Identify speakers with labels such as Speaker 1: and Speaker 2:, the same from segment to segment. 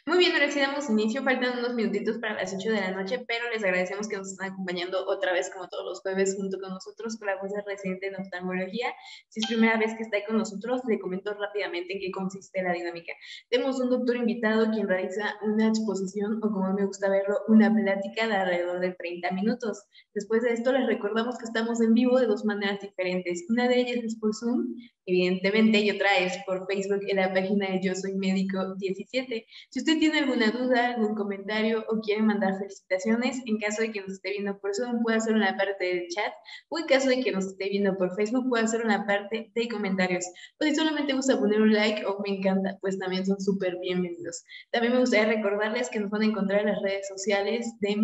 Speaker 1: Muy bien, ahora sí damos inicio. Faltan unos minutitos para las 8 de la noche, pero les agradecemos que nos estén acompañando otra vez, como todos los jueves, junto con nosotros, con la voz de residente en oftalmología. Si es primera vez que está ahí con nosotros, le comento rápidamente en qué consiste la dinámica. Tenemos un doctor invitado quien realiza una exposición, o como me gusta verlo, una plática de alrededor de 30 minutos. Después de esto, les recordamos que estamos en vivo de dos maneras diferentes. Una de ellas es por Zoom, evidentemente, y otra es por Facebook en la página de Yo Soy Médico 17. Si usted tiene alguna duda, algún comentario o quiere mandar felicitaciones, en caso de que nos esté viendo por Zoom, puede hacerlo en la parte del chat, o en caso de que nos esté viendo por Facebook, puede hacerlo en la parte de comentarios. O si solamente gusta poner un like o me encanta, pues también son súper bienvenidos. También me gustaría recordarles que nos van a encontrar en las redes sociales de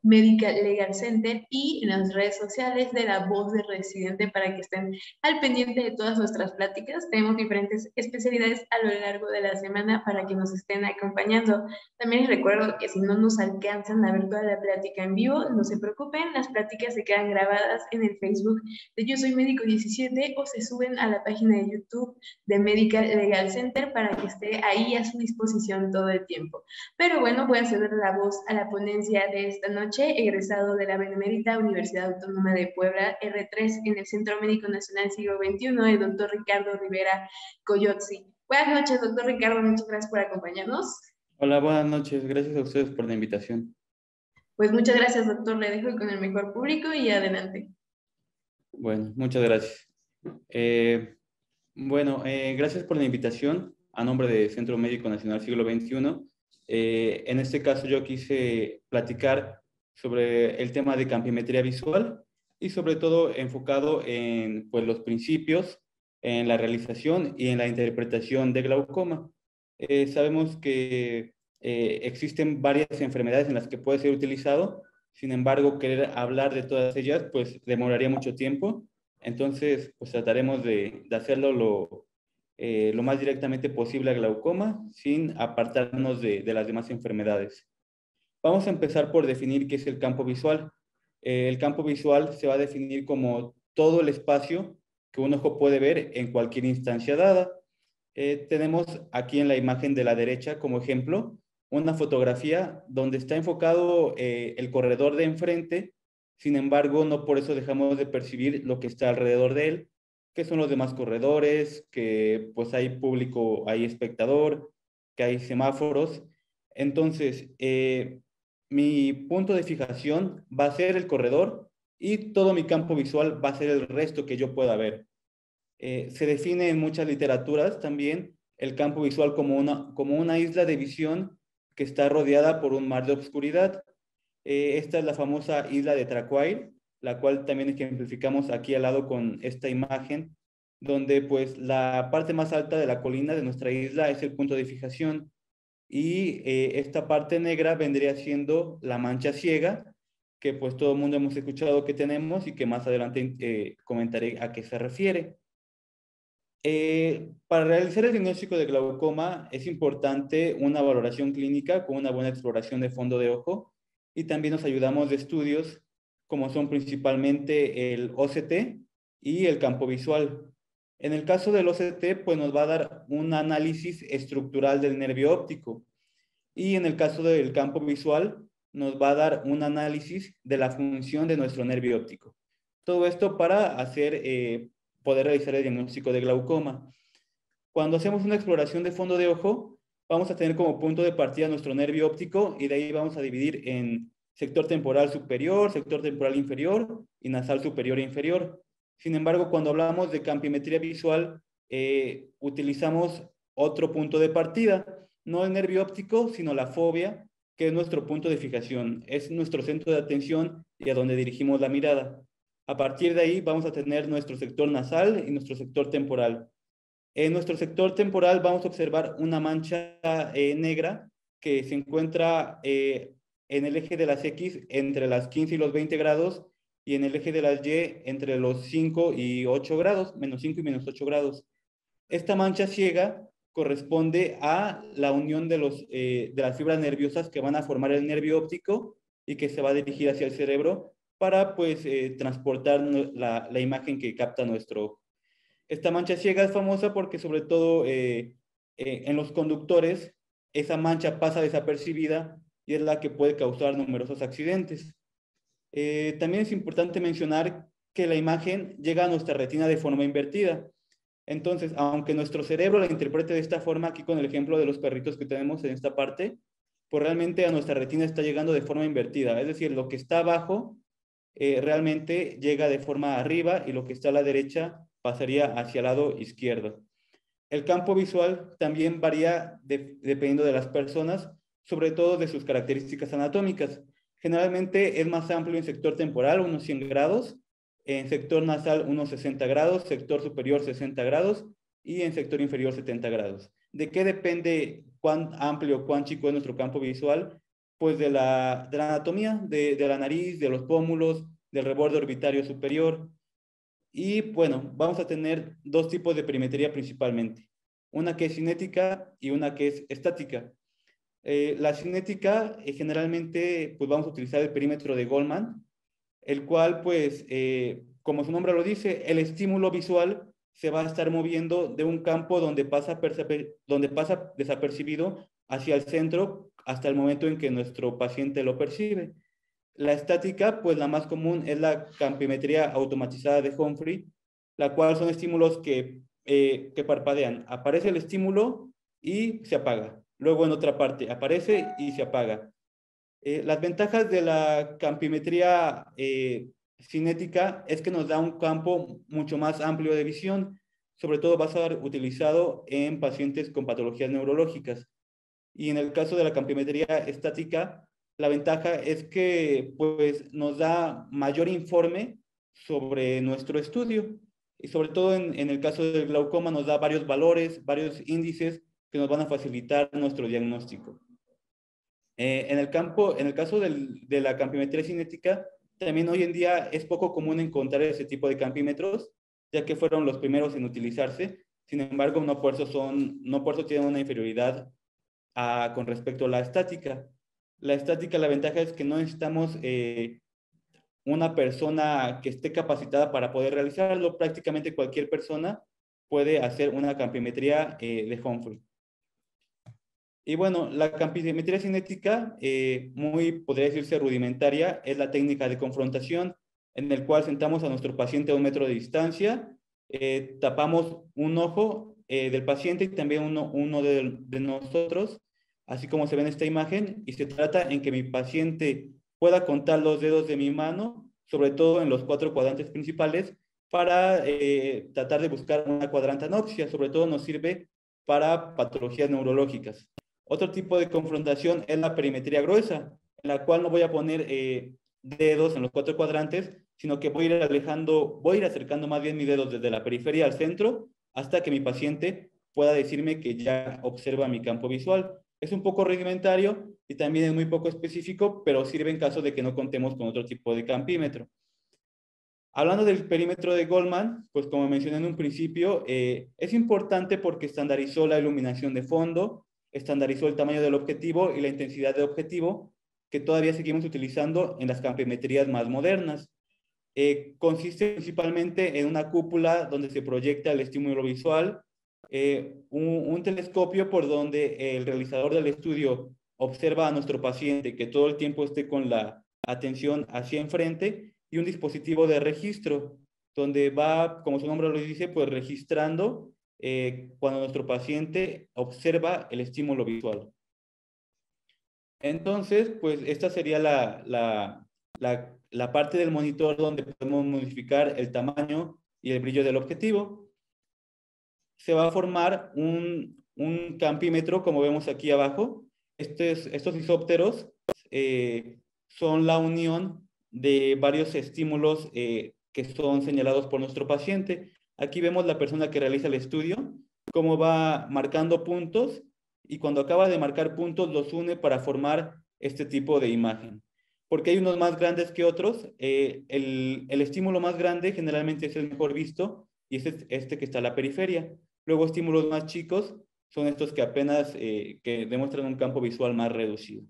Speaker 1: Medical Legal Center y en las redes sociales de La Voz de Residente para que estén al pendiente de todas nuestras pláticas. Tenemos diferentes especialidades a lo largo de la semana para que nos estén acompañando. También les recuerdo que si no nos alcanzan a ver toda la plática en vivo, no se preocupen, las pláticas se quedan grabadas en el Facebook de Yo Soy Médico 17 o se suben a la página de YouTube de Medical Legal Center para que esté ahí a su disposición todo el tiempo. Pero bueno, voy a ceder la voz a la ponencia de esta noche, egresado de la Benemérita Universidad Autónoma de Puebla, R3, en el Centro Médico Nacional Siglo XXI, el doctor Ricardo Rivera Coyotzi. Buenas noches, doctor Ricardo, muchas gracias por acompañarnos.
Speaker 2: Hola, buenas noches. Gracias a ustedes por la invitación.
Speaker 1: Pues muchas gracias, doctor, le dejo con el mejor público y adelante.
Speaker 2: Bueno, muchas gracias. Gracias por la invitación a nombre de Centro Médico Nacional Siglo XXI. En este caso yo quise platicar sobre el tema de campimetría visual y sobre todo enfocado en pues, los principios, en la realización y en la interpretación de glaucoma. Sabemos que existen varias enfermedades en las que puede ser utilizado. Sin embargo, querer hablar de todas ellas, pues demoraría mucho tiempo. Entonces, pues trataremos de hacerlo lo más directamente posible a glaucoma, sin apartarnos de las demás enfermedades. Vamos a empezar por definir qué es el campo visual. El campo visual se va a definir como todo el espacio que un ojo puede ver en cualquier instancia dada. Tenemos aquí en la imagen de la derecha como ejemplo una fotografía donde está enfocado el corredor de enfrente. Sin embargo, no por eso dejamos de percibir lo que está alrededor de él, que son los demás corredores, que pues hay público, hay espectador, que hay semáforos. Entonces, mi punto de fijación va a ser el corredor y todo mi campo visual va a ser el resto que yo pueda ver. Se define en muchas literaturas también el campo visual como una isla de visión que está rodeada por un mar de obscuridad. Esta es la famosa isla de Traquair, la cual también ejemplificamos aquí al lado con esta imagen, donde pues la parte más alta de la colina de nuestra isla es el punto de fijación y esta parte negra vendría siendo la mancha ciega, que pues todo el mundo hemos escuchado que tenemos y que más adelante comentaré a qué se refiere. Para realizar el diagnóstico de glaucoma es importante una valoración clínica con una buena exploración de fondo de ojo y también nos ayudamos de estudios como son principalmente el OCT y el campo visual. En el caso del OCT, pues nos va a dar un análisis estructural del nervio óptico y en el caso del campo visual nos va a dar un análisis de la función de nuestro nervio óptico. Todo esto para poder realizar el diagnóstico de glaucoma. Cuando hacemos una exploración de fondo de ojo, vamos a tener como punto de partida nuestro nervio óptico y de ahí vamos a dividir en sector temporal superior, sector temporal inferior y nasal superior e inferior. Sin embargo, cuando hablamos de campimetría visual, utilizamos otro punto de partida, no el nervio óptico, sino la fobia, que es nuestro punto de fijación, es nuestro centro de atención y a donde dirigimos la mirada. A partir de ahí vamos a tener nuestro sector nasal y nuestro sector temporal. En nuestro sector temporal vamos a observar una mancha negra que se encuentra en el eje de las X entre las 15 y los 20 grados y en el eje de las Y entre los 5 y 8 grados, menos 5 y menos 8 grados. Esta mancha ciega corresponde a la unión de las fibras nerviosas que van a formar el nervio óptico y que se va a dirigir hacia el cerebro para pues transportar la imagen que capta nuestro ojo. Esta mancha ciega es famosa porque sobre todo en los conductores esa mancha pasa desapercibida y es la que puede causar numerosos accidentes. También es importante mencionar que la imagen llega a nuestra retina de forma invertida. Entonces, aunque nuestro cerebro la interprete de esta forma, aquí con el ejemplo de los perritos que tenemos en esta parte, pues realmente a nuestra retina está llegando de forma invertida. Es decir, lo que está abajo realmente llega de forma arriba y lo que está a la derecha pasaría hacia el lado izquierdo. El campo visual también varía dependiendo de las personas, sobre todo de sus características anatómicas. Generalmente es más amplio en sector temporal, unos 100 grados, en sector nasal unos 60 grados, sector superior 60 grados y en sector inferior 70 grados. ¿De qué depende cuán amplio, cuán chico es nuestro campo visual? Pues de la anatomía, de la nariz, de los pómulos, del reborde orbitario superior. Y bueno, vamos a tener dos tipos de perimetría principalmente. Una que es cinética y una que es estática. La cinética, generalmente, pues vamos a utilizar el perímetro de Goldman, el cual, pues, como su nombre lo dice, el estímulo visual se va a estar moviendo de un campo donde pasa desapercibido hacia el centro hasta el momento en que nuestro paciente lo percibe. La estática, pues la más común es la campimetría automatizada de Humphrey, la cual son estímulos que parpadean. Aparece el estímulo y se apaga. Luego en otra parte aparece y se apaga. Las ventajas de la campimetría cinética es que nos da un campo mucho más amplio de visión. Sobre todo va a ser utilizado en pacientes con patologías neurológicas. Y en el caso de la campimetría estática, la ventaja es que pues, nos da mayor informe sobre nuestro estudio. Y sobre todo en el caso del glaucoma nos da varios valores, varios índices que nos van a facilitar nuestro diagnóstico. En el caso de la campimetría cinética, también hoy en día es poco común encontrar ese tipo de campímetros, ya que fueron los primeros en utilizarse. Sin embargo, no por eso tienen una inferioridad con respecto a la estática. La estática, la ventaja es que no necesitamos una persona que esté capacitada para poder realizarlo. Prácticamente cualquier persona puede hacer una campimetría de Humphrey. Y bueno, la campimetría cinética, podría decirse rudimentaria, es la técnica de confrontación en el cual sentamos a nuestro paciente a 1 metro de distancia, tapamos un ojo del paciente y también uno de nosotros, así como se ve en esta imagen, y se trata en que mi paciente pueda contar los dedos de mi mano, sobre todo en los 4 cuadrantes principales, para tratar de buscar una cuadrantanopsia. Sobre todo nos sirve para patologías neurológicas. Otro tipo de confrontación es la perimetría gruesa, en la cual no voy a poner dedos en los 4 cuadrantes, sino que voy a ir acercando más bien mis dedos desde la periferia al centro hasta que mi paciente pueda decirme que ya observa mi campo visual. Es un poco rudimentario y también es muy poco específico, pero sirve en caso de que no contemos con otro tipo de campímetro. Hablando del perímetro de Goldman, pues como mencioné en un principio, es importante porque estandarizó la iluminación de fondo, estandarizó el tamaño del objetivo y la intensidad del objetivo, que todavía seguimos utilizando en las campimetrías más modernas. Consiste principalmente en una cúpula donde se proyecta el estímulo visual, un telescopio por donde el realizador del estudio observa a nuestro paciente que todo el tiempo esté con la atención hacia enfrente, y un dispositivo de registro donde va, como su nombre lo dice, pues registrando cuando nuestro paciente observa el estímulo visual. Entonces, pues esta sería la parte del monitor donde podemos modificar el tamaño y el brillo del objetivo. Se va a formar un campímetro, como vemos aquí abajo. Estos isópteros son la unión de varios estímulos que son señalados por nuestro paciente. Aquí vemos la persona que realiza el estudio, cómo va marcando puntos, y cuando acaba de marcar puntos los une para formar este tipo de imagen. Porque hay unos más grandes que otros. El estímulo más grande generalmente es el mejor visto, y es este que está a la periferia. Luego estímulos más chicos son estos que apenas que demuestran un campo visual más reducido.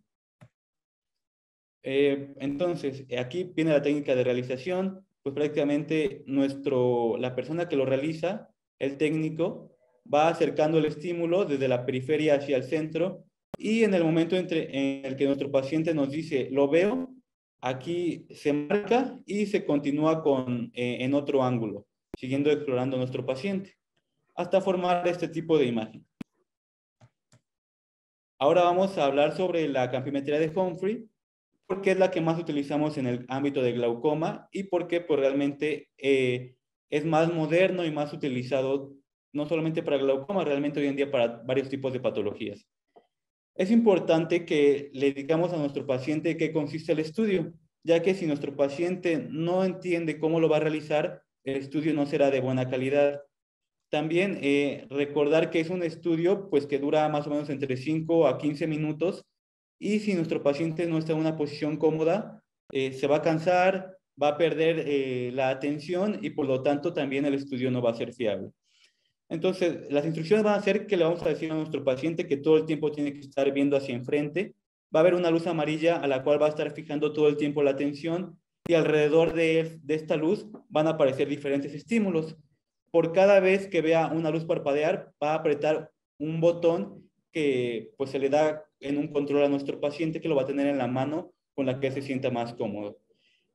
Speaker 2: Entonces, aquí viene la técnica de realización. Pues prácticamente la persona que lo realiza, el técnico, va acercando el estímulo desde la periferia hacia el centro y en el momento en el que nuestro paciente nos dice, lo veo, aquí se marca y se continúa en otro ángulo, siguiendo explorando nuestro paciente, hasta formar este tipo de imagen. Ahora vamos a hablar sobre la campimetría de Humphrey, porque es la que más utilizamos en el ámbito de glaucoma y porque pues, realmente es más moderno y más utilizado no solamente para glaucoma, realmente hoy en día para varios tipos de patologías. Es importante que le digamos a nuestro paciente qué consiste el estudio, ya que si nuestro paciente no entiende cómo lo va a realizar, el estudio no será de buena calidad. También recordar que es un estudio pues, que dura más o menos entre 5 a 15 minutos y si nuestro paciente no está en una posición cómoda, se va a cansar, va a perder la atención y por lo tanto también el estudio no va a ser fiable. Entonces, las instrucciones van a ser que le vamos a decir a nuestro paciente que todo el tiempo tiene que estar viendo hacia enfrente. Va a haber una luz amarilla a la cual va a estar fijando todo el tiempo la atención y alrededor de esta luz van a aparecer diferentes estímulos. Por cada vez que vea una luz parpadear, va a apretar un botón que pues, se le da en un control a nuestro paciente que lo va a tener en la mano con la que se sienta más cómodo.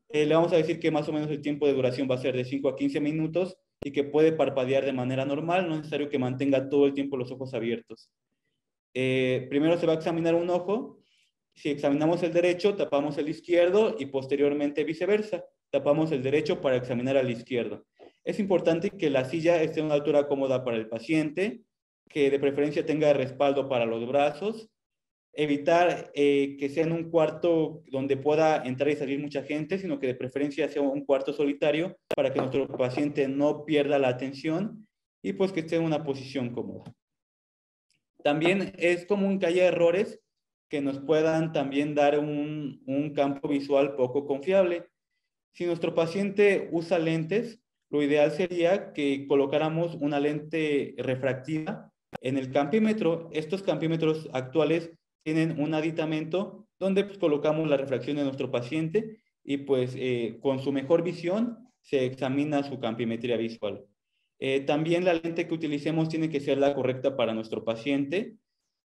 Speaker 2: Le vamos a decir que más o menos el tiempo de duración va a ser de 5 a 15 minutos y que puede parpadear de manera normal, no es necesario que mantenga todo el tiempo los ojos abiertos. Primero se va a examinar un ojo. Si examinamos el derecho, tapamos el izquierdo y posteriormente viceversa. Tapamos el derecho para examinar al izquierdo. Es importante que la silla esté en una altura cómoda para el paciente, que de preferencia tenga respaldo para los brazos, evitar que sea en un cuarto donde pueda entrar y salir mucha gente, sino que de preferencia sea un cuarto solitario para que nuestro paciente no pierda la atención y pues que esté en una posición cómoda. También es común que haya errores que nos puedan también dar un campo visual poco confiable. Si nuestro paciente usa lentes, lo ideal sería que colocáramos una lente refractiva en el campímetro. Estos campímetros actuales tienen un aditamento donde pues, colocamos la refracción de nuestro paciente y pues con su mejor visión se examina su campimetría visual. También la lente que utilicemos tiene que ser la correcta para nuestro paciente.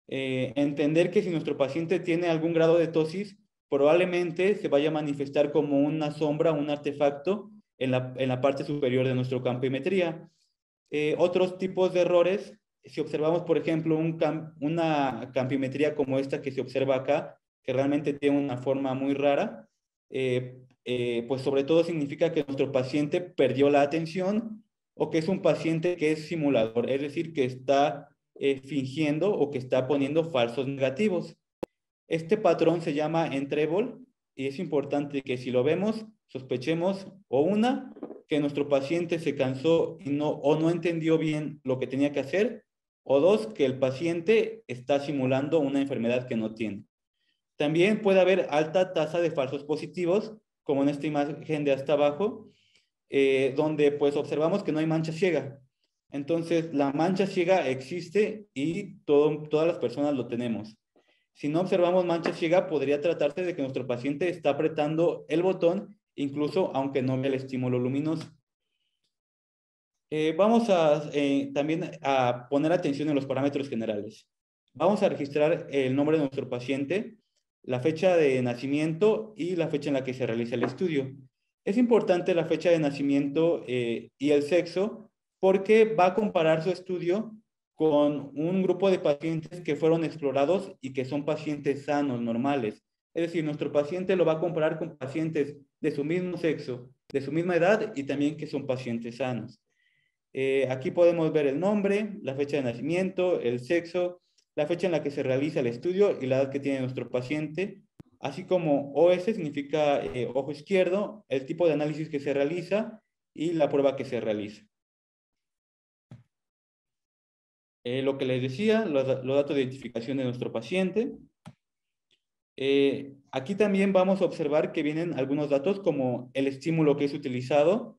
Speaker 2: Entender que si nuestro paciente tiene algún grado de ptosis, probablemente se vaya a manifestar como una sombra, un artefacto en la parte superior de nuestro campimetría. Otros tipos de errores, si observamos, por ejemplo, una campimetría como esta que se observa acá, que realmente tiene una forma muy rara, pues sobre todo significa que nuestro paciente perdió la atención o que es un paciente que es simulador, es decir, que está fingiendo o que está poniendo falsos negativos. Este patrón se llama entrébol y es importante que si lo vemos, sospechemos que nuestro paciente se cansó o no entendió bien lo que tenía que hacer, o dos, que el paciente está simulando una enfermedad que no tiene. También puede haber alta tasa de falsos positivos, como en esta imagen de hasta abajo, donde pues observamos que no hay mancha ciega. Entonces, la mancha ciega existe y todas las personas lo tenemos. Si no observamos mancha ciega, podría tratarse de que nuestro paciente está apretando el botón, incluso aunque no vea el estímulo luminoso. Vamos también a poner atención en los parámetros generales. Vamos a registrar el nombre de nuestro paciente, la fecha de nacimiento y la fecha en la que se realiza el estudio. Es importante la fecha de nacimiento y el sexo porque va a comparar su estudio con un grupo de pacientes que fueron explorados y que son pacientes sanos, normales. Es decir, nuestro paciente lo va a comparar con pacientes de su mismo sexo, de su misma edad y también que son pacientes sanos. Aquí podemos ver el nombre, la fecha de nacimiento, el sexo, la fecha en la que se realiza el estudio y la edad que tiene nuestro paciente, así como OS significa ojo izquierdo, el tipo de análisis que se realiza y la prueba que se realiza. Lo que les decía, los datos de identificación de nuestro paciente. Aquí también vamos a observar que vienen algunos datos como el estímulo que es utilizado,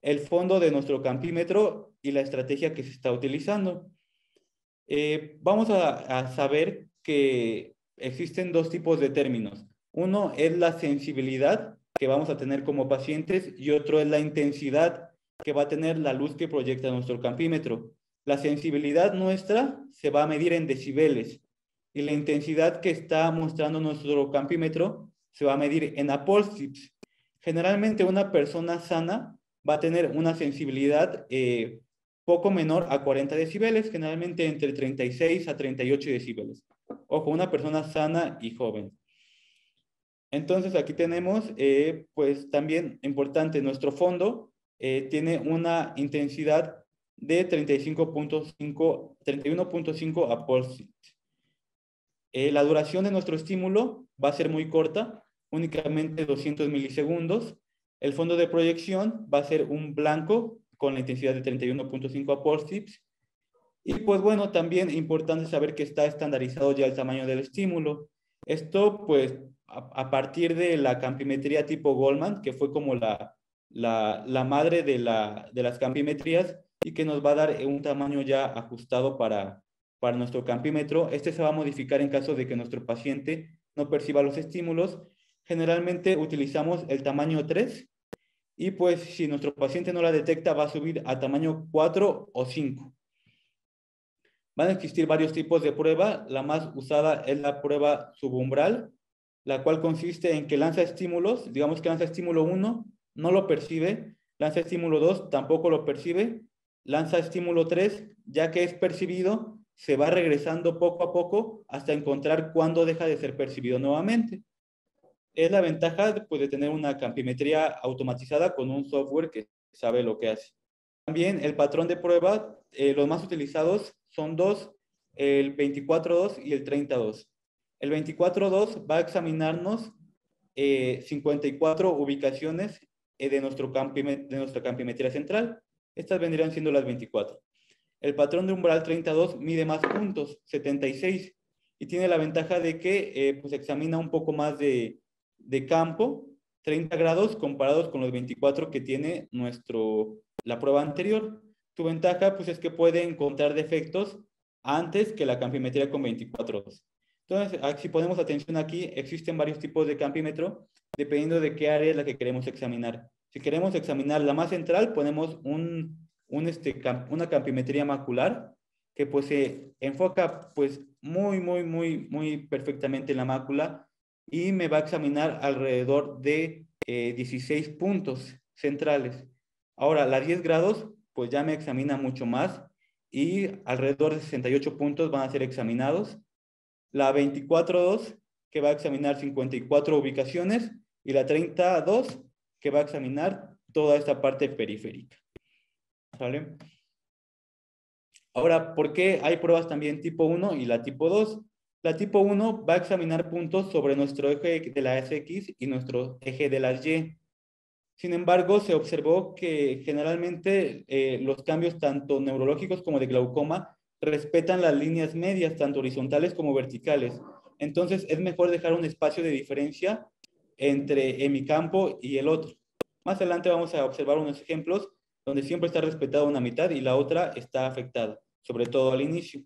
Speaker 2: el fondo de nuestro campímetro y la estrategia que se está utilizando. Vamos a saber que existen dos tipos de términos. Uno es la sensibilidad que vamos a tener como pacientes y otro es la intensidad que va a tener la luz que proyecta nuestro campímetro. La sensibilidad nuestra se va a medir en decibeles y la intensidad que está mostrando nuestro campímetro se va a medir en apóstoles. Generalmente una persona sana va a tener una sensibilidad poco menor a 40 decibeles, generalmente entre 36 a 38 decibeles. Ojo, una persona sana y joven. Entonces aquí tenemos, pues también importante, nuestro fondo tiene una intensidad de 31.5 apóstoles. La duración de nuestro estímulo va a ser muy corta, únicamente 200 milisegundos. El fondo de proyección va a ser un blanco con la intensidad de 31.5 apóstoles. Y pues bueno, también importante saber que está estandarizado ya el tamaño del estímulo. Esto pues a partir de la campimetría tipo Goldman, que fue como la madre de las campimetrías y que nos va a dar un tamaño ya ajustado para nuestro campímetro. Este se va a modificar en caso de que nuestro paciente no perciba los estímulos. Generalmente utilizamos el tamaño 3 y pues si nuestro paciente no la detecta va a subir a tamaño 4 o 5. Van a existir varios tipos de prueba. La más usada es la prueba subumbral, la cual consiste en que lanza estímulos, digamos que lanza estímulo 1, no lo percibe, lanza estímulo 2, tampoco lo percibe, lanza estímulo 3, ya que es percibido, se va regresando poco a poco hasta encontrar cuándo deja de ser percibido nuevamente. Es la ventaja pues, de tener una campimetría automatizada con un software que sabe lo que hace. También el patrón de prueba, los más utilizados son dos, el 24-2 y el 30-2. El 24-2 va a examinarnos 54 ubicaciones de nuestra campimetría central. Estas vendrían siendo las 24. El patrón de umbral 32 mide más puntos, 76, y tiene la ventaja de que pues examina un poco más de campo, 30 grados comparados con los 24 que tiene la prueba anterior. Tu ventaja pues es que puede encontrar defectos antes que la campimetría con 24. Entonces, si ponemos atención aquí, existen varios tipos de campímetro dependiendo de qué área es la que queremos examinar. Si queremos examinar la más central, ponemos una campimetría macular que pues se enfoca pues muy perfectamente en la mácula y me va a examinar alrededor de 16 puntos centrales. Ahora, la 10 grados, pues ya me examina mucho más y alrededor de 68 puntos van a ser examinados. La 24-2, que va a examinar 54 ubicaciones, y la 30-2, que va a examinar toda esta parte periférica. ¿Vale? Ahora, ¿por qué hay pruebas también tipo 1 y la tipo 2? La tipo 1 va a examinar puntos sobre nuestro eje de las X y nuestro eje de las Y. Sin embargo, se observó que generalmente los cambios tanto neurológicos como de glaucoma respetan las líneas medias, tanto horizontales como verticales. Entonces, es mejor dejar un espacio de diferencia entre mi campo y el otro. Más adelante vamos a observar unos ejemplos donde siempre está respetada una mitad y la otra está afectada, sobre todo al inicio.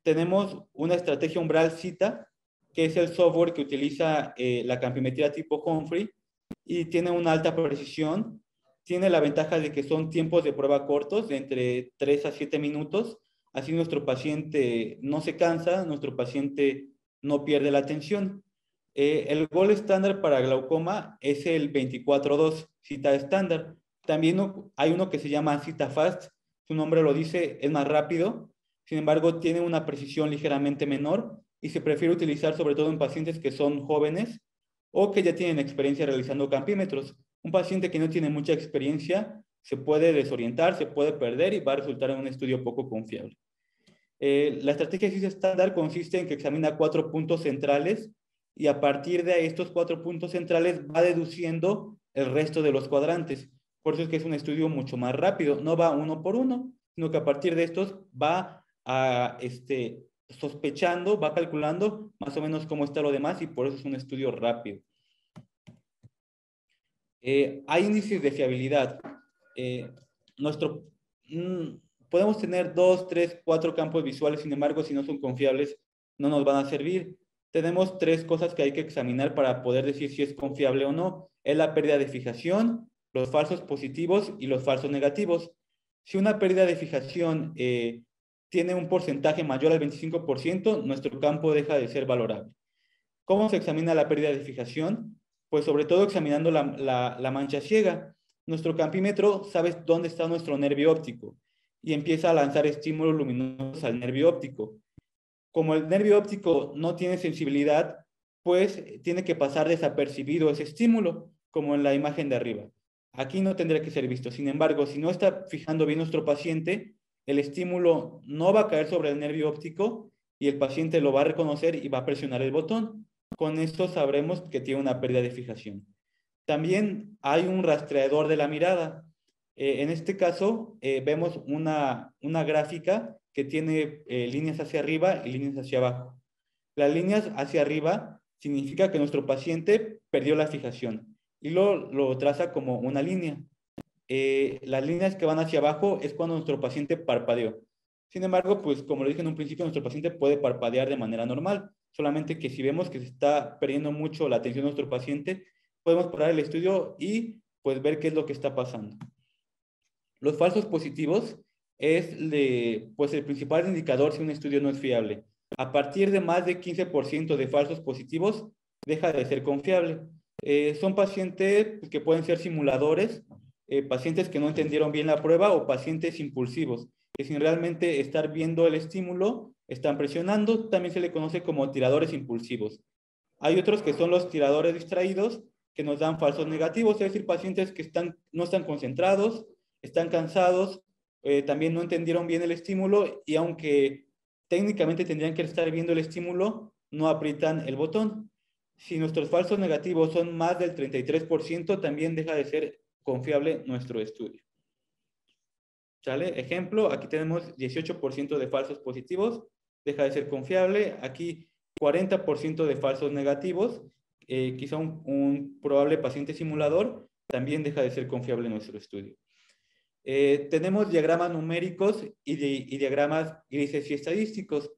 Speaker 2: Tenemos una estrategia umbral CITA, que es el software que utiliza la campimetría tipo Humphrey, y tiene una alta precisión. Tiene la ventaja de que son tiempos de prueba cortos, de entre 3 a 7 minutos. Así nuestro paciente no se cansa, nuestro paciente no pierde la atención. El gol estándar para glaucoma es el 24-2, cita estándar. También hay uno que se llama cita fast, su nombre lo dice, es más rápido, sin embargo tiene una precisión ligeramente menor y se prefiere utilizar sobre todo en pacientes que son jóvenes o que ya tienen experiencia realizando campímetros. Un paciente que no tiene mucha experiencia se puede desorientar, se puede perder y va a resultar en un estudio poco confiable. La estrategia CIS estándar consiste en que examina 4 puntos centrales y a partir de estos 4 puntos centrales va deduciendo el resto de los cuadrantes. Por eso es que es un estudio mucho más rápido. No va uno por uno, sino que a partir de estos va sospechando, va calculando más o menos cómo está lo demás y por eso es un estudio rápido. Hay índices de fiabilidad. Podemos tener 2, 3, 4 campos visuales, sin embargo, si no son confiables, no nos van a servir. Tenemos 3 cosas que hay que examinar para poder decir si es confiable o no. Es la pérdida de fijación, los falsos positivos y los falsos negativos. Si una pérdida de fijación tiene un porcentaje mayor al 25%, nuestro campo deja de ser valorable. ¿Cómo se examina la pérdida de fijación? Pues sobre todo examinando la mancha ciega. Nuestro campímetro sabe dónde está nuestro nervio óptico y empieza a lanzar estímulos luminosos al nervio óptico. Como el nervio óptico no tiene sensibilidad, pues tiene que pasar desapercibido ese estímulo, como en la imagen de arriba. Aquí no tendría que ser visto. Sin embargo, si no está fijando bien nuestro paciente, el estímulo no va a caer sobre el nervio óptico y el paciente lo va a reconocer y va a presionar el botón. Con esto sabremos que tiene una pérdida de fijación. También hay un rastreador de la mirada. En este caso, vemos una gráfica que tiene líneas hacia arriba y líneas hacia abajo. Las líneas hacia arriba significa que nuestro paciente perdió la fijación y lo traza como una línea. Las líneas que van hacia abajo es cuando nuestro paciente parpadeó. Sin embargo, pues como lo dije en un principio, nuestro paciente puede parpadear de manera normal, solamente que si vemos que se está perdiendo mucho la atención de nuestro paciente, podemos parar el estudio y pues ver qué es lo que está pasando. Los falsos positivos es pues el principal indicador si un estudio no es fiable. A partir de más de 15% de falsos positivos, deja de ser confiable. Son pacientes que pueden ser simuladores, pacientes que no entendieron bien la prueba o pacientes impulsivos, que sin realmente estar viendo el estímulo, están presionando. También se le conoce como tiradores impulsivos. Hay otros que son los tiradores distraídos, que nos dan falsos negativos, es decir, pacientes que no están concentrados, están cansados, también no entendieron bien el estímulo y aunque técnicamente tendrían que estar viendo el estímulo, no aprietan el botón. Si nuestros falsos negativos son más del 33%, también deja de ser confiable nuestro estudio. ¿Sale? Ejemplo, aquí tenemos 18% de falsos positivos, deja de ser confiable. Aquí 40% de falsos negativos, quizá un probable paciente simulador, también deja de ser confiable nuestro estudio. Tenemos diagramas numéricos y diagramas grises y estadísticos.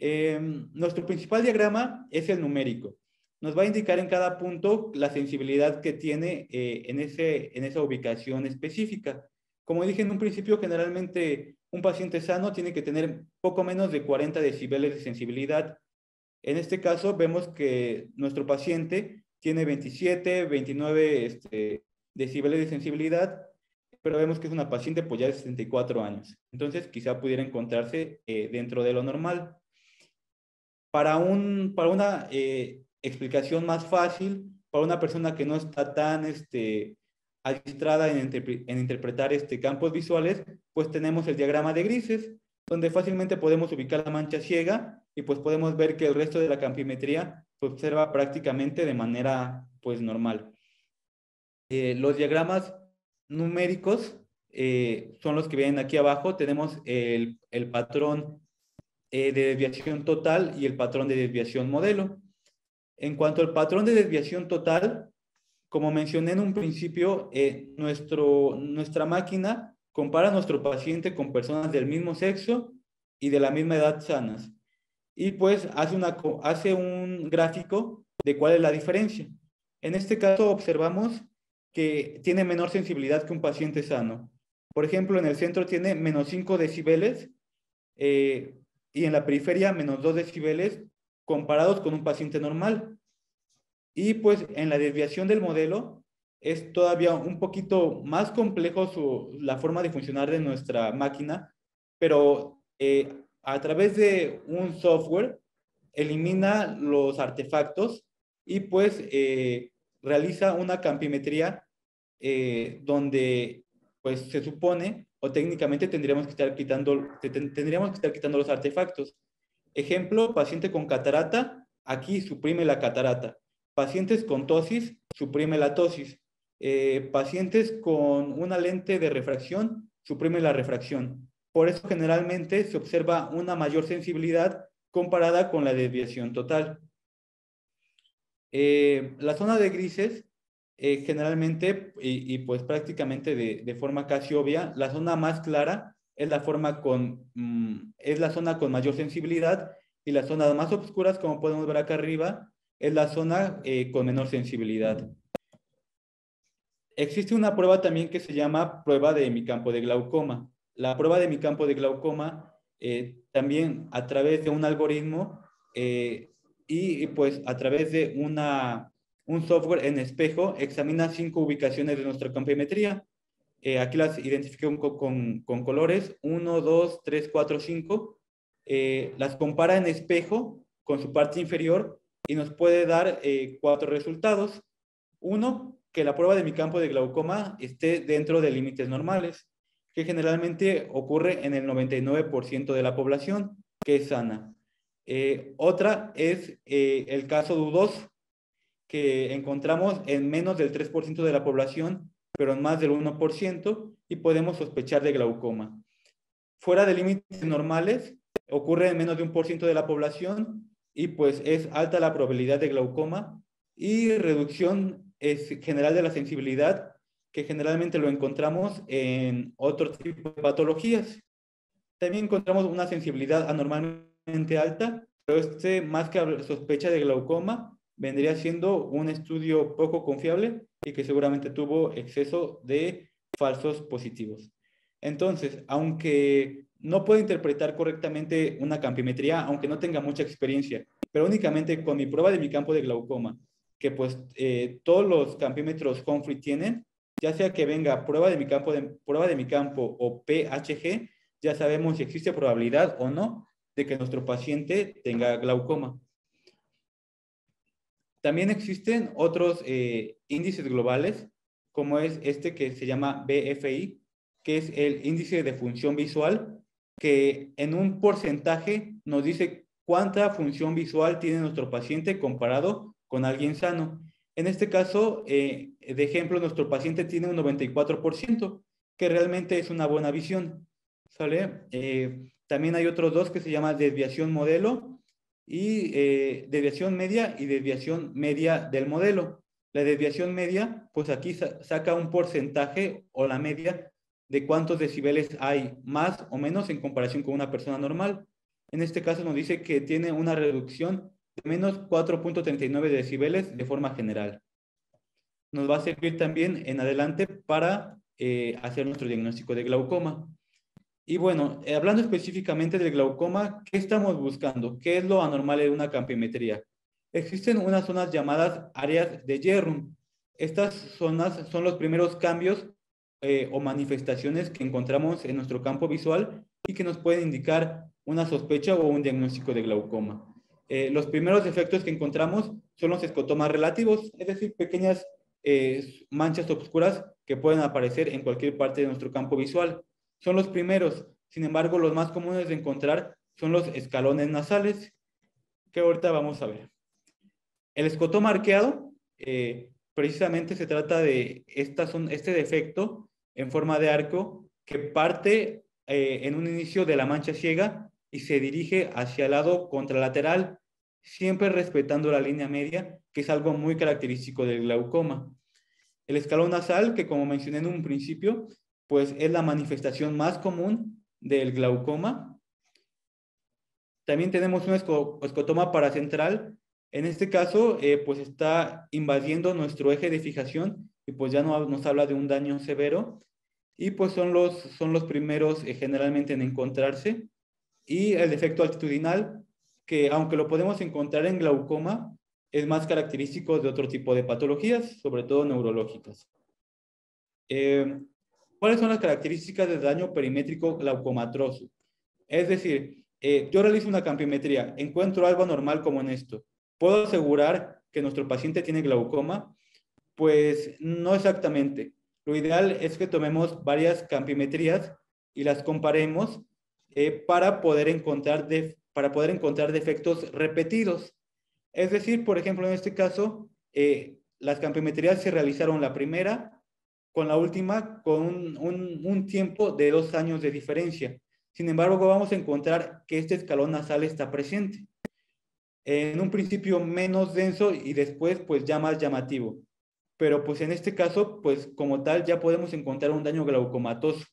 Speaker 2: Nuestro principal diagrama es el numérico. Nos va a indicar en cada punto la sensibilidad que tiene en esa ubicación específica. Como dije en un principio, generalmente un paciente sano tiene que tener poco menos de 40 decibeles de sensibilidad. En este caso vemos que nuestro paciente tiene 27, 29 decibeles de sensibilidad, pero vemos que es una paciente pues ya de 64 años. Entonces quizá pudiera encontrarse dentro de lo normal. Para una explicación más fácil, para una persona que no está tan adiestrada en interpretar campos visuales, pues tenemos el diagrama de grises, donde fácilmente podemos ubicar la mancha ciega y pues podemos ver que el resto de la campimetría se observa prácticamente de manera pues normal. Los diagramas numéricos son los que vienen aquí abajo. Tenemos el patrón de desviación total y el patrón de desviación modelo. En cuanto al patrón de desviación total, como mencioné en un principio, nuestra máquina compara a nuestro paciente con personas del mismo sexo y de la misma edad sanas. Y pues hace un gráfico de cuál es la diferencia. En este caso observamos que tiene menor sensibilidad que un paciente sano. Por ejemplo, en el centro tiene menos 5 decibeles y en la periferia menos 2 decibeles comparados con un paciente normal. Y pues en la desviación del modelo es todavía un poquito más complejo la forma de funcionar de nuestra máquina, pero a través de un software elimina los artefactos y pues realiza una campimetría donde pues se supone o técnicamente tendríamos que estar quitando los artefactos. Ejemplo, paciente con catarata, aquí suprime la catarata. Pacientes con tosis, suprime la tosis. Pacientes con una lente de refracción, suprime la refracción. Por eso generalmente se observa una mayor sensibilidad comparada con la desviación total. La zona de grises, generalmente, y pues prácticamente de forma casi obvia, la zona más clara es la zona con mayor sensibilidad y las zonas más oscuras, como podemos ver acá arriba, es la zona con menor sensibilidad. Existe una prueba también que se llama prueba de hemicampo de glaucoma. La prueba de hemicampo de glaucoma también a través de un algoritmo y pues a través de un software en espejo examina 5 ubicaciones de nuestra campimetría. Aquí las identifiqué con colores, 1, 2, 3, 4, 5. Las compara en espejo con su parte inferior y nos puede dar 4 resultados. Uno, que la prueba de mi campo de glaucoma esté dentro de límites normales, que generalmente ocurre en el 99% de la población, que es sana. Otra es el caso dudoso, que encontramos en menos del 3% de la población, pero en más del 1%, y podemos sospechar de glaucoma. Fuera de límites normales, ocurre en menos de 1% de la población, y pues es alta la probabilidad de glaucoma, y reducción general de la sensibilidad, que generalmente lo encontramos en otro tipo de patologías. También encontramos una sensibilidad anormalmente alta, pero más que sospecha de glaucoma, vendría siendo un estudio poco confiable y que seguramente tuvo exceso de falsos positivos. Entonces, aunque no puedo interpretar correctamente una campimetría, aunque no tenga mucha experiencia, pero únicamente con mi prueba de mi campo de glaucoma, que pues todos los campímetros Humphrey tienen, ya sea que venga prueba de mi campo o PHG, ya sabemos si existe probabilidad o no de que nuestro paciente tenga glaucoma. También existen otros índices globales, como es este que se llama BFI, que es el índice de función visual, que en un porcentaje nos dice cuánta función visual tiene nuestro paciente comparado con alguien sano. En este caso, de ejemplo, nuestro paciente tiene un 94%, que realmente es una buena visión. ¿Sale? También hay otros dos que se llama desviación modelo y desviación media y desviación media del modelo. La desviación media, pues aquí saca un porcentaje o la media de cuántos decibeles hay más o menos en comparación con una persona normal. En este caso nos dice que tiene una reducción de menos 4.39 decibeles de forma general. Nos va a servir también en adelante para hacer nuestro diagnóstico de glaucoma. Y bueno, hablando específicamente del glaucoma, ¿qué estamos buscando? ¿Qué es lo anormal en una campimetría? Existen unas zonas llamadas áreas de Jerrum. Estas zonas son los primeros cambios o manifestaciones que encontramos en nuestro campo visual y que nos pueden indicar una sospecha o un diagnóstico de glaucoma. Los primeros defectos que encontramos son los escotomas relativos, es decir, pequeñas manchas oscuras que pueden aparecer en cualquier parte de nuestro campo visual. Son los primeros. Sin embargo, los más comunes de encontrar son los escalones nasales, que ahorita vamos a ver. El escotoma arqueado, precisamente se trata de este defecto en forma de arco que parte en un inicio de la mancha ciega y se dirige hacia el lado contralateral, siempre respetando la línea media, que es algo muy característico del glaucoma. El escalón nasal, que como mencioné en un principio, pues es la manifestación más común del glaucoma. También tenemos un escotoma paracentral. En este caso, pues está invadiendo nuestro eje de fijación y pues ya no nos habla de un daño severo. Y pues son los primeros generalmente en encontrarse. Y el defecto altitudinal, que aunque lo podemos encontrar en glaucoma, es más característico de otro tipo de patologías, sobre todo neurológicas. ¿Cuáles son las características del daño perimétrico glaucomatroso? Es decir, yo realizo una campimetría, encuentro algo anormal como en esto. ¿Puedo asegurar que nuestro paciente tiene glaucoma? Pues no exactamente. Lo ideal es que tomemos varias campimetrías y las comparemos para poder encontrar defectos repetidos. Es decir, por ejemplo, en este caso, las campimetrías se realizaron la primera con la última con un tiempo de 2 años de diferencia. Sin embargo, vamos a encontrar que este escalón nasal está presente. En un principio menos denso y después pues ya más llamativo. Pero pues en este caso, pues como tal ya podemos encontrar un daño glaucomatoso.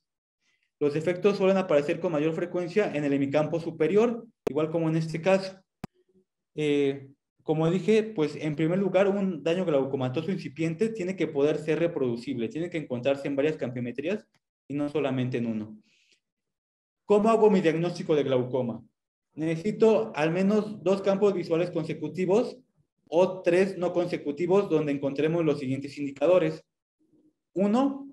Speaker 2: Los defectos suelen aparecer con mayor frecuencia en el hemicampo superior, igual como en este caso. Como dije, pues en primer lugar, un daño glaucomatoso incipiente tiene que poder ser reproducible, tiene que encontrarse en varias campimetrías y no solamente en uno. ¿Cómo hago mi diagnóstico de glaucoma? Necesito al menos 2 campos visuales consecutivos o 3 no consecutivos donde encontremos los siguientes indicadores. 1,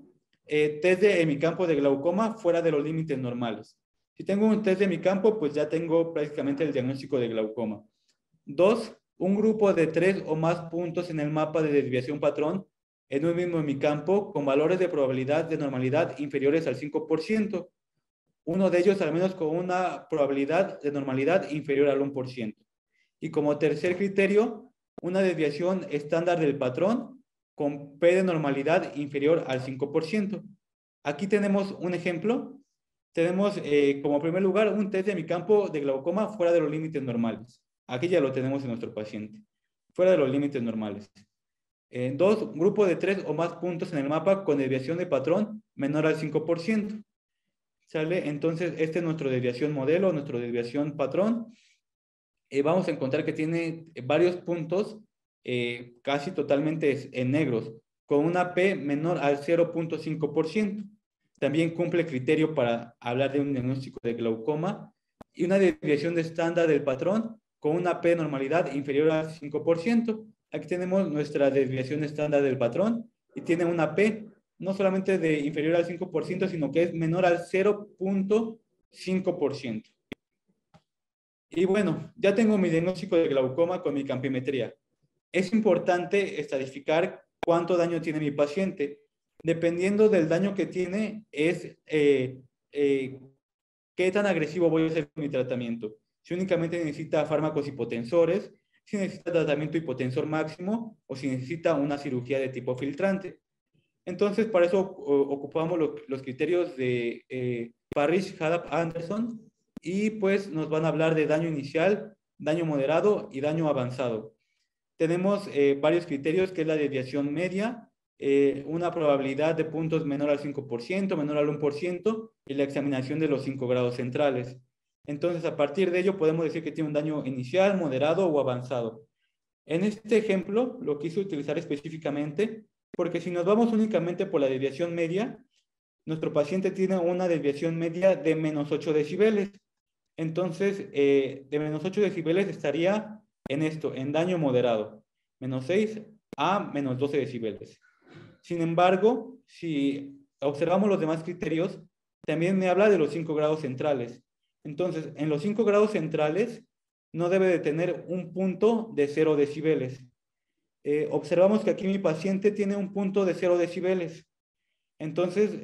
Speaker 2: test de mi campo de glaucoma fuera de los límites normales. Si tengo un test de mi campo, pues ya tengo prácticamente el diagnóstico de glaucoma. 2, un grupo de 3 o más puntos en el mapa de desviación patrón en un mismo hemicampo con valores de probabilidad de normalidad inferiores al 5%. Uno de ellos al menos con una probabilidad de normalidad inferior al 1%. Y como tercer criterio, una desviación estándar del patrón con P de normalidad inferior al 5%. Aquí tenemos un ejemplo. Tenemos como primer lugar un test de mi campo de glaucoma fuera de los límites normales. Aquí ya lo tenemos en nuestro paciente. Fuera de los límites normales. 2, un grupo de 3 o más puntos en el mapa con desviación de patrón menor al 5%. ¿Sale? Entonces, esta es nuestra desviación modelo, nuestra desviación patrón. Vamos a encontrar que tiene varios puntos casi totalmente en negros, con una P menor al 0.5%. También cumple criterio para hablar de un diagnóstico de glaucoma y una desviación de estándar del patrón con una P de normalidad inferior al 5%. Aquí tenemos nuestra desviación estándar del patrón y tiene una P no solamente de inferior al 5%, sino que es menor al 0.5%. Y bueno, ya tengo mi diagnóstico de glaucoma con mi campimetría. Es importante estadificar cuánto daño tiene mi paciente. Dependiendo del daño que tiene, es qué tan agresivo voy a hacer mi tratamiento. Si únicamente necesita fármacos hipotensores, si necesita tratamiento hipotensor máximo o si necesita una cirugía de tipo filtrante. Entonces, para eso ocupamos los criterios de Parrish, Haddad, Anderson, y pues nos van a hablar de daño inicial, daño moderado y daño avanzado. Tenemos varios criterios, que es la desviación media, una probabilidad de puntos menor al 5%, menor al 1%, y la examinación de los 5 grados centrales. Entonces, a partir de ello, podemos decir que tiene un daño inicial, moderado o avanzado. En este ejemplo, lo quise utilizar específicamente porque si nos vamos únicamente por la desviación media, nuestro paciente tiene una desviación media de menos 8 decibeles. Entonces, de menos 8 decibeles estaría en esto, en daño moderado, menos 6 a menos 12 decibeles. Sin embargo, si observamos los demás criterios, también me habla de los 5 grados centrales. Entonces, en los 5 grados centrales no debe de tener un punto de 0 decibeles. Observamos que aquí mi paciente tiene un punto de 0 decibeles. Entonces,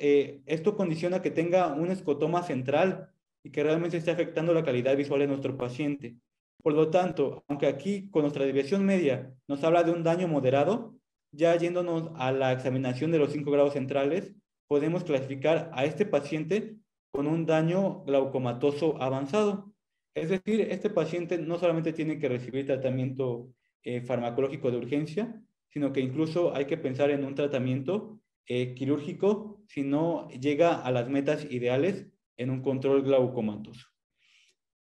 Speaker 2: esto condiciona que tenga un escotoma central y que realmente esté afectando la calidad visual de nuestro paciente. Por lo tanto, aunque aquí con nuestra desviación media nos habla de un daño moderado, ya yéndonos a la examinación de los 5 grados centrales, podemos clasificar a este paciente con un daño glaucomatoso avanzado. Es decir, este paciente no solamente tiene que recibir tratamiento farmacológico de urgencia, sino que incluso hay que pensar en un tratamiento quirúrgico si no llega a las metas ideales en un control glaucomatoso.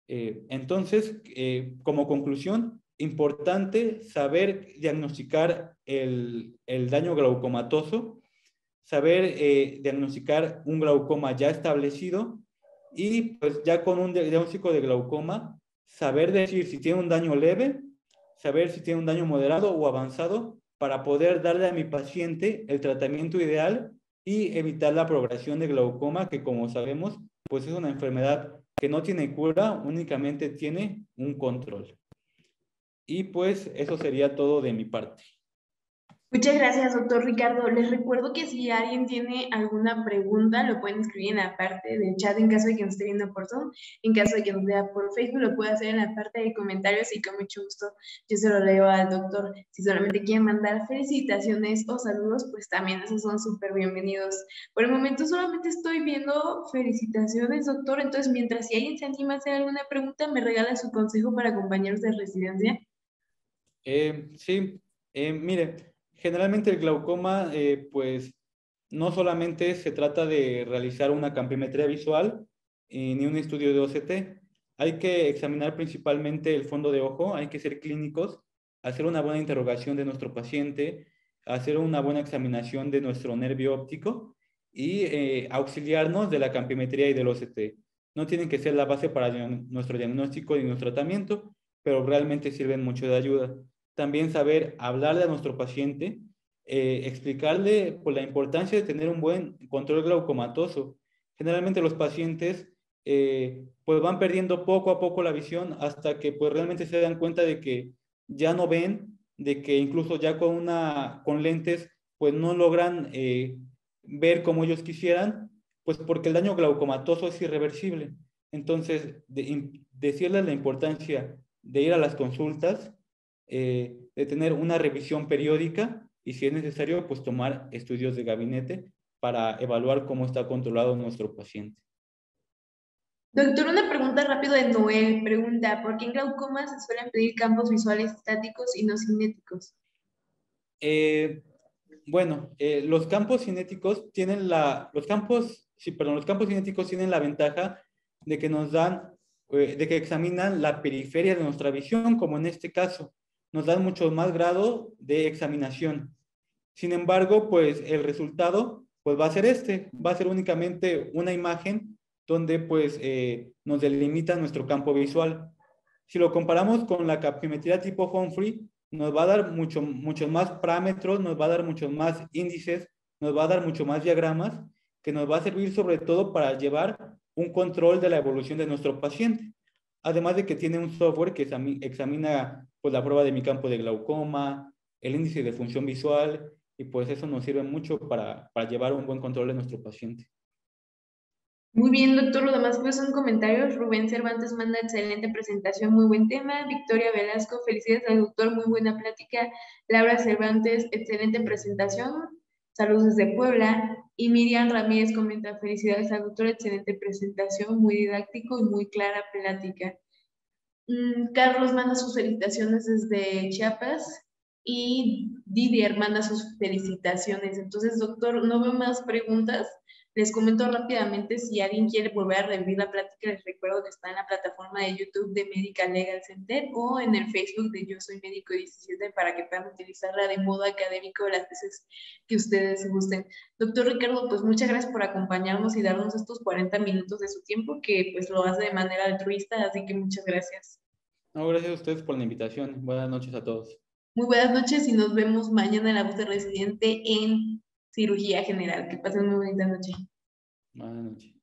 Speaker 2: Entonces, como conclusión, importante saber diagnosticar el daño glaucomatoso, saber diagnosticar un glaucoma ya establecido y pues ya con un diagnóstico de glaucoma, saber decir si tiene un daño leve, saber si tiene un daño moderado o avanzado para poder darle a mi paciente el tratamiento ideal y evitar la progresión de glaucoma, que como sabemos, pues es una enfermedad que no tiene cura, únicamente tiene un control. Y pues eso sería todo de mi parte.
Speaker 1: Muchas gracias, doctor Ricardo. Les recuerdo que si alguien tiene alguna pregunta, lo pueden escribir en la parte del chat en caso de que nos esté viendo por Zoom. En caso de que nos vea por Facebook, lo puede hacer en la parte de comentarios y con mucho gusto yo se lo leo al doctor. Si solamente quieren mandar felicitaciones o saludos, pues también esos son súper bienvenidos. Por el momento solamente estoy viendo felicitaciones, doctor. Entonces, mientras si alguien se anima a hacer alguna pregunta, me regala su consejo para compañeros de residencia.
Speaker 2: Sí, mire, generalmente el glaucoma, pues no solamente se trata de realizar una campimetría visual ni un estudio de OCT. Hay que examinar principalmente el fondo de ojo, hay que ser clínicos, hacer una buena interrogación de nuestro paciente, hacer una buena examinación de nuestro nervio óptico y auxiliarnos de la campimetría y del OCT. No tienen que ser la base para nuestro diagnóstico y nuestro tratamiento, pero realmente sirven mucho de ayuda. También saber hablarle a nuestro paciente, explicarle por la importancia de tener un buen control glaucomatoso. Generalmente los pacientes pues van perdiendo poco a poco la visión hasta que pues realmente se dan cuenta de que ya no ven, de que incluso ya con lentes pues no logran ver como ellos quisieran, pues porque el daño glaucomatoso es irreversible. Entonces, decirles la importancia de ir a las consultas, de tener una revisión periódica y si es necesario, pues tomar estudios de gabinete para evaluar cómo está controlado nuestro paciente.
Speaker 1: Doctor, una pregunta rápido de Noel. Pregunta, ¿por qué en glaucoma se suelen pedir campos visuales estáticos y no cinéticos?
Speaker 2: Bueno, los campos cinéticos tienen los campos cinéticos tienen la ventaja de que nos dan, de que examinan la periferia de nuestra visión, como en este caso, nos dan mucho más grado de examinación. Sin embargo, pues el resultado, pues va a ser va a ser únicamente una imagen donde pues nos delimita nuestro campo visual. Si lo comparamos con la capiometría tipo Humphrey, nos va a dar muchos más parámetros, nos va a dar muchos más índices, nos va a dar mucho más diagramas, que nos va a servir sobre todo para llevar un control de la evolución de nuestro paciente. Además de que tiene un software que examina pues, la prueba de mi campo de glaucoma, el índice de función visual, y pues eso nos sirve mucho para llevar un buen control de nuestro paciente.
Speaker 1: Muy bien, doctor. Lo demás pues son comentarios. Rubén Cervantes manda excelente presentación, muy buen tema. Victoria Velasco, felicidades al doctor, muy buena plática. Laura Cervantes, excelente presentación. Saludos desde Puebla. Y Miriam Ramírez comenta, felicidades al doctor, excelente presentación, muy didáctico y muy clara plática. Carlos manda sus felicitaciones desde Chiapas y Didier manda sus felicitaciones. Entonces, doctor, no veo más preguntas. Les comento rápidamente, si alguien quiere volver a revivir la plática, les recuerdo que está en la plataforma de YouTube de Medical Legal Center o en el Facebook de Yo Soy Médico 17 para que puedan utilizarla de modo académico las veces que ustedes gusten. Doctor Ricardo, pues muchas gracias por acompañarnos y darnos estos 40 minutos de su tiempo, que pues lo hace de manera altruista, así que muchas gracias.
Speaker 2: No, gracias a ustedes por la invitación. Buenas noches a todos.
Speaker 1: Muy buenas noches y nos vemos mañana en la voz de residente en cirugía general. Que pasen muy bonita noche.
Speaker 2: Buenas noches.